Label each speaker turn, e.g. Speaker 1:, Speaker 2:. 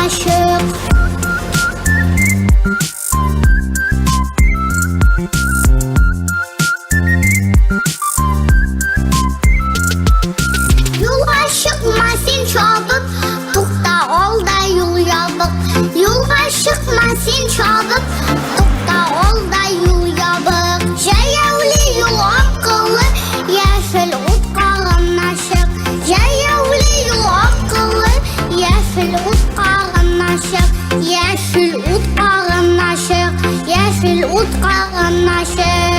Speaker 1: aşık. Yolga çıkma sen çabuk, to'xta olda yo'l yopiq. Yolga çıkma sen çabuk, to'xta olda yo'l yopiq. Jayavli yo'l oqili, yashil o't qarindoshim. Jayavli yo'l oqili, yashil o't qarindoshim. Yashil o't qarindoshim, yashil o't qarindoshim.